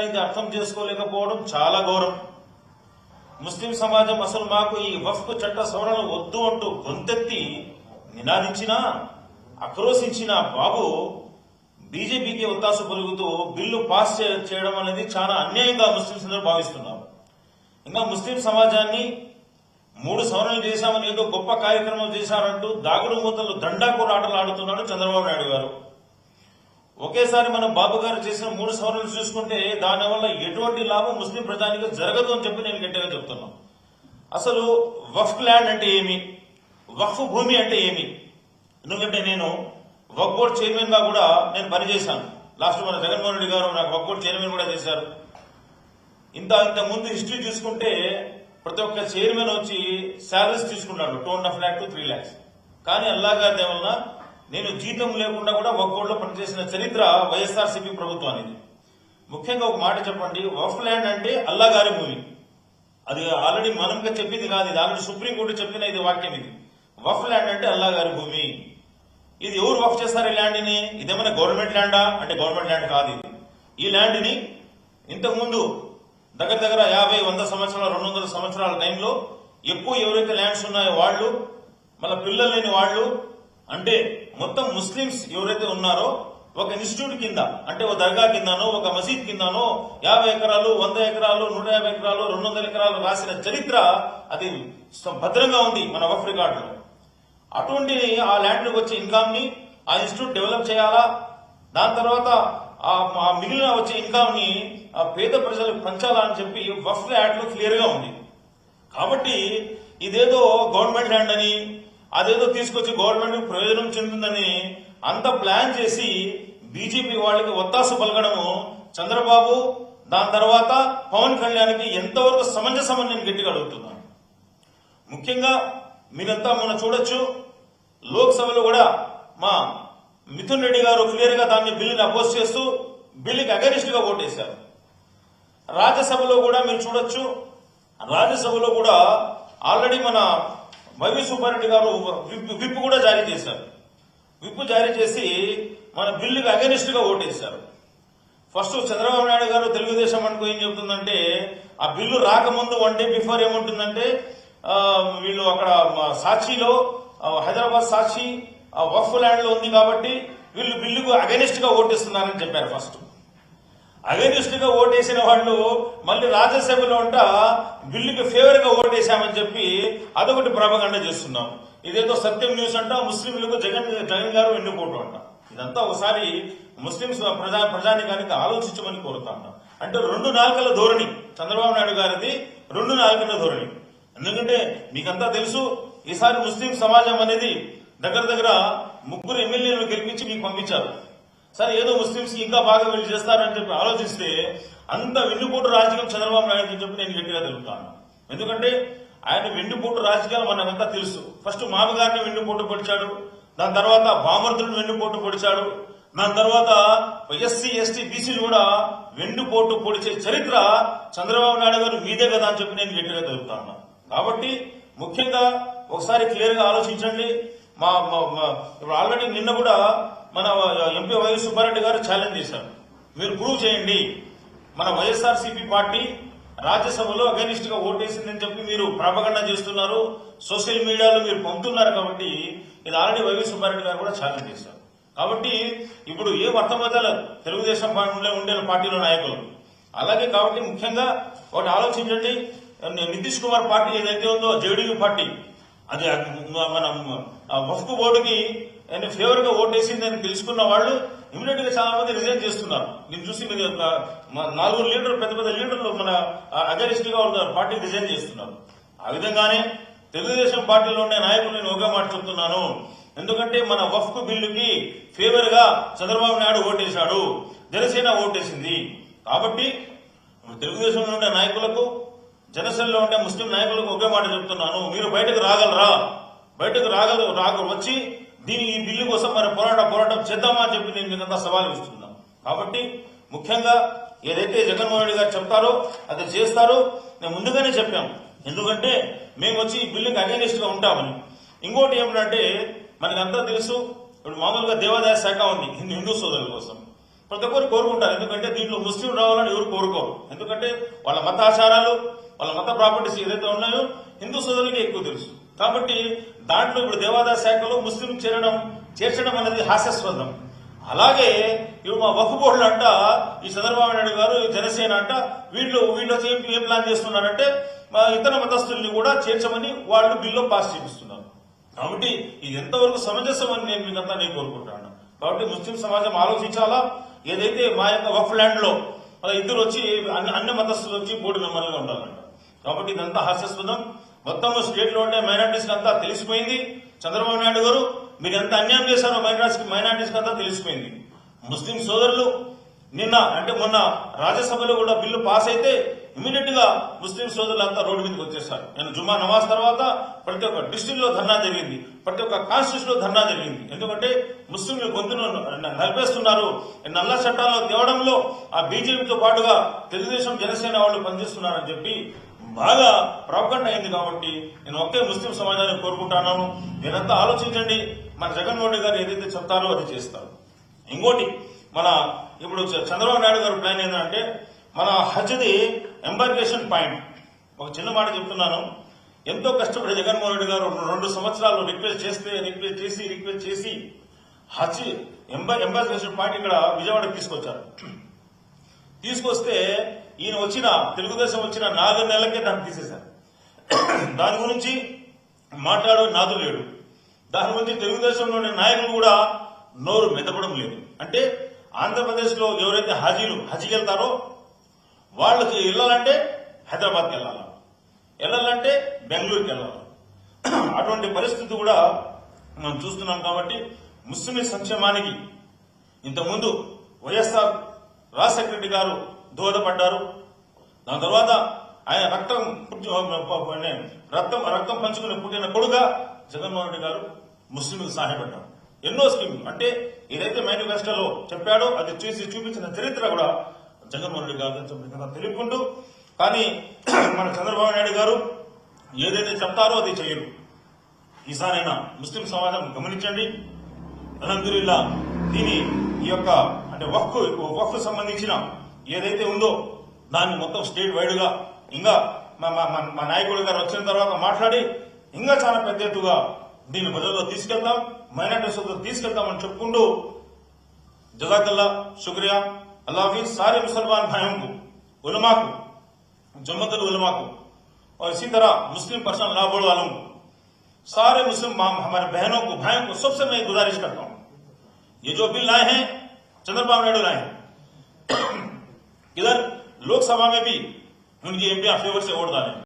ఇది అర్థం చేసుకోలేకపోవడం చాలా ఘోరం. ముస్లిం సమాజం అసలు మాకు ఈ వఫ్క్ చట్ట సవరణ వద్దు అంటూ గొంతెత్తి నినాదించినా, ఆక్రోశించిన బాబు బీజేపీకి ఒత్తాసు పలుకుతూ బిల్లు పాస్ చేయడం అనేది చాలా అన్యాయంగా ముస్లింస్ భావిస్తున్నారు. ఇంకా ముస్లిం సమాజాన్ని 3 సవరణలు చేశామని ఏదో గొప్ప కార్యక్రమం చేశారంటూ దాగుడు మూతలు దండాకూర ఆటలు ఆడుతున్నాడు చంద్రబాబు నాయుడు గారు. ఒకేసారి మనం బాబు గారు చేసిన 3 సవరణలు చూసుకుంటే దానివల్ల ఎటువంటి లాభం ముస్లిం ప్రజానికి జరగదు అని చెప్పి నేను గట్టిగా చెప్తున్నాను. అసలు వక్ఫ్ ల్యాండ్ అంటే ఏమి, వక్ఫ్ భూమి అంటే ఏమి? ఎందుకంటే నేను వక్ఫ్ బోర్డ్ చైర్మన్ గా కూడా నేను పనిచేశాను. లాస్ట్ మన జగన్మోహన్ రెడ్డి గారు నాకు వక్ఫ్ బోర్డ్ చైర్మన్ కూడా చేశారు. ఇంత ముందు హిస్టరీ చూసుకుంటే ప్రతి ఒక్క చైర్మన్ వచ్చి శాలరీస్ తీసుకున్నాడు 2.5 lakh to 3 lakhs. కానీ అల్లా గారి వలన నేను జీతం లేకుండా కూడా వక్ఫ్ బోర్డులో పనిచేసిన చరిత్ర వైఎస్ఆర్సీపీ ప్రభుత్వానికి. ముఖ్యంగా ఒక మాట చెప్పండి, వక్ఫ్ ల్యాండ్ అంటే అల్లా గారి భూమి. అది ఆల్రెడీ మనంగా చెప్పింది కాదు, ఇది ఆల్రెడీ సుప్రీంకోర్టు చెప్పిన ఇది వాక్యం. ఇది వక్ఫ్ ల్యాండ్ అంటే అల్లా గారి భూమి. ఇది ఎవరు వక్ఫ్ చేస్తారు ఈ ల్యాండ్ ని? ఇదేమైనా గవర్నమెంట్ ల్యాండా అంటే గవర్నమెంట్ ల్యాండ్ కాదు. ఈ ల్యాండ్ ని ఇంతకుముందు దగ్గర 50-100 సంవత్సరాల 200 సంవత్సరాల టైంలో ఎక్కువ ఎవరైతే ల్యాండ్స్ ఉన్నాయో వాళ్ళు, మళ్ళీ పిల్లలు లేని వాళ్ళు, అంటే మొత్తం ముస్లింస్ ఎవరైతే ఉన్నారో ఒక ఇన్స్టిట్యూట్ కింద, అంటే ఒక దర్గా కిందనో ఒక మసీద్ కిందనో 50 ఎకరాలు 100 ఎకరాలు 150 ఎకరాలు 200 ఎకరాలు రాసిన చరిత్ర అది భద్రంగా ఉంది మన వక్ఫ్ రికార్డులో. అటువంటి ఆ ల్యాండ్ వచ్చే ఇన్కమ్ ని ఆ ఇన్స్టిట్యూట్ డెవలప్ చేయాలా, దాని తర్వాత ఆ మిగిలిన వచ్చే ఇన్కమ్ ని ఆ పేద ప్రజలకు పంచాలా అని చెప్పి వక్ఫ్ యాక్ట్ లో క్లియర్ గా ఉంది. కాబట్టి ఇదేదో గవర్నమెంట్ ల్యాండ్ అని, అదేదో తీసుకొచ్చి గవర్నమెంట్ ప్రయోజనం చెందుతుందని అంత ప్లాన్ చేసి బీజేపీ వాళ్ళకి ఒత్తాసు పలకడము చంద్రబాబు, దాని తర్వాత పవన్ కళ్యాణ్కి ఎంతవరకు సమంజసమని నేను గట్టిగా అడుగుతున్నాను. ముఖ్యంగా మీరంతా మొన్న చూడొచ్చు, లోక్సభలో కూడా మా మిథున్ రెడ్డి గారు క్లియర్ గా దాన్ని బిల్లుని అపోజ్ చేస్తూ బిల్లుకి అగెనిస్ట్ గా ఓటేశారు. రాజ్యసభలో కూడా మీరు చూడొచ్చు, రాజ్యసభలో కూడా ఆల్రెడీ మన వైవి సుబ్బారెడ్డి గారు విప్ కూడా జారీ చేశారు. విప్ జారీ చేసి మన బిల్లుకి అగెనిస్ట్ గా ఓటేశారు. ఫస్ట్ చంద్రబాబు నాయుడు గారు తెలుగుదేశం అనుకో ఏం చెబుతుందంటే, ఆ బిల్లు రాకముందు 1 day బిఫోర్ ఏముంటుందంటే, వీళ్ళు అక్కడ సాక్షిలో హైదరాబాద్ సాక్షి వక్ఫ్ ల్యాండ్ లో ఉంది కాబట్టి వీళ్ళు బిల్లుకు అగెనిస్ట్ గా ఓటేస్తున్నారని చెప్పారు. ఫస్ట్ అగెనిస్ట్ గా ఓటేసిన వాళ్ళు మళ్ళీ రాజ్యసభలో ఉంట బిల్లుకి ఫేవర్ గా ఓటేశామని చెప్పి అదొకటి ప్రాపగండ చేస్తున్నాం. ఇదేదో సత్యం న్యూస్ అంట, ముస్లింలకు జగన్ గారు వెన్నుపోటు అంట. ఇదంతా ఒకసారి ముస్లింస్ ప్రజానికానికి ఆలోచించమని కోరుతా ఉంటాం. అంటే 2 నాలుకల ధోరణి చంద్రబాబు నాయుడు గారిది, 2 నాలుకల ధోరణి. ఎందుకంటే మీకంతా తెలుసు, ఈసారి ముస్లిం సమాజం అనేది దగ్గర 3 ఎమ్మెల్యేలను గెలిపించి మీకు పంపించారు. సరే ఏదో ముస్లింస్ ఇంకా బాగా వీళ్ళు చేస్తారని చెప్పి ఆలోచిస్తే అంత వెన్నుపోటు రాజకీయం చంద్రబాబు నాయుడు అని చెప్పి నేను గట్టిగా తెలుపుతాను. ఎందుకంటే ఆయన వెన్నుపోటు రాజకీయాలు మనకంతా తెలుసు. ఫస్ట్ మామ గారిని వెన్నుపోటు పొడిచాడు, దాని తర్వాత బామర్దులను వెన్నుపోటు పొడిచాడు, దాని తర్వాత ఎస్సీ ఎస్టీ బీసీలు కూడా వెన్నుపోటు పొడిచే చరిత్ర చంద్రబాబు నాయుడు గారు మీదే కదా అని చెప్పి నేను గట్టిగా తెలుపుతాను. కాబట్టి ముఖ్యంగా ఒకసారి క్లియర్ గా ఆలోచించండి. ఇప్పుడు ఆల్రెడీ నిన్న కూడా మన ఎంపీ వైవి సుబ్బారెడ్డి గారు ఛాలెంజ్ చేశారు, మీరు ప్రూవ్ చేయండి మన వైఎస్ఆర్సీపీ పార్టీ రాజ్యసభలో అగెనిస్ట్ గా ఓటేసిందని చెప్పి మీరు ప్రాపగండా చేస్తున్నారు, సోషల్ మీడియాలో మీరు పంపుతున్నారు. కాబట్టి ఇది ఆల్రెడీ వైవి సుబ్బారెడ్డి గారు కూడా ఛాలెంజ్ చేశారు. కాబట్టి ఇప్పుడు ఏ అర్థమవుతారు తెలుగుదేశం పార్టీలో ఉండే పార్టీలో నాయకులు అలాగే. కాబట్టి ముఖ్యంగా ఒకటి ఆలోచించండి, నితీష్ కుమార్ పార్టీ ఏదైతే ఉందో జేడీయూ పార్టీ, అది మన వక్ఫ్ బోర్డుకి ఫేవర్ గా ఓటేసిందని తెలుసుకున్న వాళ్ళు ఇమీడియట్ గా చాలా మంది రిజైన్ చేస్తున్నారు. నేను చూసి 4 లీడర్లు పెద్ద లీడర్లు మన అగెనిస్ట్ గా ఉన్న పార్టీ రిజైన్ చేస్తున్నారు. ఆ విధంగానే తెలుగుదేశం పార్టీలో ఉండే నాయకులు నేను ఒకే మాట చెప్తున్నాను, ఎందుకంటే మన వక్ఫ్ బిల్లుకి ఫేవర్ గా చంద్రబాబు నాయుడు ఓటేశాడు, జనసేన ఓటేసింది. కాబట్టి తెలుగుదేశంలో ఉండే నాయకులకు, జనసేనలో ఉండే ముస్లిం నాయకులకు ఒకే మాట చెప్తున్నాను, మీరు బయటకు రాగలరా? బయటకు వచ్చి ఈ బిల్లు కోసం మరి పోరాటం చేద్దామా అని చెప్పి నేను మీకంతా సవాల్ ఇస్తున్నాను. కాబట్టి ముఖ్యంగా ఏదైతే జగన్మోహన్ రెడ్డి గారు చెప్తారో అది చేస్తారో నేను ముందుగానే చెప్పాము. ఎందుకంటే మేము వచ్చి ఈ బిల్లుకి అగెనిస్ట్ గా ఉంటామని. ఇంకోటి ఏమిటంటే మనకంతా తెలుసు, ఇప్పుడు మామూలుగా దేవాదాయ శాఖ ఉంది హిందూ సోదరుల కోసం. ప్రతి ఒక్కరు కోరుకుంటారు. ఎందుకంటే దీంట్లో ముస్లిం రావాలని ఎవరు కోరుకోరు. ఎందుకంటే వాళ్ళ మత ఆచారాలు, వాళ్ళ మత ప్రాపర్టీస్ ఏదైతే ఉన్నాయో హిందూ సోదరులకి ఎక్కువ తెలుసు. కాబట్టి దాంట్లో ఇప్పుడు దేవాదాయ శాఖలో ముస్లిం చేర్చడం అనేది హాస్యాస్పదం. అలాగే ఇప్పుడు మా వక్ఫ్ బోర్డులు అంట ఈ చంద్రబాబు నాయుడు గారు జనసేన అంట వీళ్ళు ఏం ప్లాన్ చేస్తున్నారంటే ఇతర మతస్థుల్ని కూడా చేర్చమని వాళ్ళు బిల్లు పాస్ చేపిస్తున్నారు. కాబట్టి ఇది ఎంతవరకు సమంజసం అని నేను కోరుకుంటాను. కాబట్టి ముస్లిం సమాజం ఆలోచించాలా. ఏదైతే మా యొక్క వక్ఫ్ ల్యాండ్ లో ఇద్దరు వచ్చి అన్ని మతస్థులు వచ్చి బోర్డు మెంబర్లుగా ఉండాలంట. కాబట్టి ఇదంతా హాస్యాస్పదం. మొత్తం స్టేట్ లో ఉండే మైనార్టీస్ అంతా తెలిసిపోయింది. చంద్రబాబు నాయుడు గారు మీరు ఎంత అన్యాయం చేశారో మైనార్టీస్ అంతా తెలిసిపోయింది. ముస్లిం సోదరులు మొన్న రాజ్యసభలో కూడా బిల్లు పాస్ అయితే ఇమీడియట్ గా ముస్లిం సోదరులంతా రోడ్డు మీదకి వచ్చేస్తారు. నేను జుమ్మా నమాజ్ తర్వాత ప్రతి ఒక్క డిస్టిక్ లో ధర్నా జరిగింది, ప్రతి ఒక్క కాన్స్టిట్యూషన్ లో ధర్నా జరిగింది. ఎందుకంటే ముస్లింలు గొంతును నలిపేస్తున్నారు. నల్ల చట్టాల్లో తేవడంలో ఆ బీజేపీతో పాటుగా తెలుగుదేశం జనసేన వాళ్ళు పనిచేస్తున్నారని చెప్పి బాగా ప్రాపగండ అయింది. కాబట్టి నేను ఒకే ముస్లిం సమాజాన్ని కోరుకుంటున్నాను, మీరంతా ఆలోచించండి. మన జగన్మోహన్ రెడ్డి గారు ఏదైతే చెప్తారో అది చేస్తారు. ఇంకోటి ఇప్పుడు చంద్రబాబు నాయుడు గారు ప్లాన్ ఏంటంటే మన హజ్ది ఎంబార్కేషన్ పాయింట్. ఒక చిన్న మాట చెప్తున్నాను. ఎంతో కష్టపడి జగన్మోహన్ రెడ్డి గారు 2 సంవత్సరాలు రిక్వెస్ట్ చేసి హజ్ ఎంబార్కేషన్ పాయింట్ ఇక్కడ విజయవాడకు తీసుకొచ్చారు. తీసుకొస్తే ఈయన తెలుగుదేశం వచ్చిన 4 నెలలకే దాన్ని తీసేశారు. దాని గురించి మాట్లాడే నాదు లేడు. దాని గురించి తెలుగుదేశంలోని నాయకులు కూడా నోరు మెదపడం లేదు. అంటే ఆంధ్రప్రదేశ్ లో ఎవరైతే హజ్కి వెళ్తారో వాళ్ళకి వెళ్ళాలంటే హైదరాబాద్కి వెళ్ళాలంటే బెంగళూరుకి వెళ్ళాలి. అటువంటి పరిస్థితి కూడా మనం చూస్తున్నాం. కాబట్టి ముస్లిం సంక్షేమానికి ఇంతకుముందు వైఎస్ఆర్ రాజశేఖర రెడ్డి గారు దోహదపడ్డారు. దాని తర్వాత ఆయన రక్తం పంచుకుని పుట్టిన కొడుగా జగన్మోహన్ రెడ్డి గారు ముస్లింలకు సహాయపడ్డారు. ఎన్నో స్కీములు అంటే ఏదైతే మేనిఫెస్టోలో చెప్పాడో అది చూపించిన చరిత్ర కూడా జగన్మోహన్ రెడ్డి గారు తెలుపుకుంటూ, కానీ మన చంద్రబాబు నాయుడు గారు ఏదైతే చెప్తారో అది చేయరు. ఈసారైనా ముస్లిం సమాజం గమనించండి. అల్హమ్దులిల్లా ఈ యొక్క అంటే వక్ఫ్ సంబంధించిన ఏదైతే ఉందో దాన్ని మొత్తం స్టేట్ వైడ్ గా ఇంకా మా నాయకుడు గారు వచ్చిన తర్వాత మాట్లాడి ఇంకా చాలా పెద్ద ఎత్తుగా దీన్ని ప్రజల్లో తీసుకెళ్తాం, మైనార్టీస్ తీసుకెళ్తామని చెప్పుకుంటూ जज़ाकल्लाह शुक्रिया अल्लाह हाफिज। सारे मुसलमान भाइयों को, उलमा को, जमातुल उलमा को और इसी तरह मुस्लिम पर्सनल लॉ बोर्ड वालों को, सारे मुस्लिम हमारे बहनों को, भाइयों को, सबसे मैं गुजारिश करता हूं, ये जो बिल लाए हैं चंद्रबाबू नायडू लाए हैं, इधर लोकसभा में भी उनकी एमपी फेवर से वोट डालें।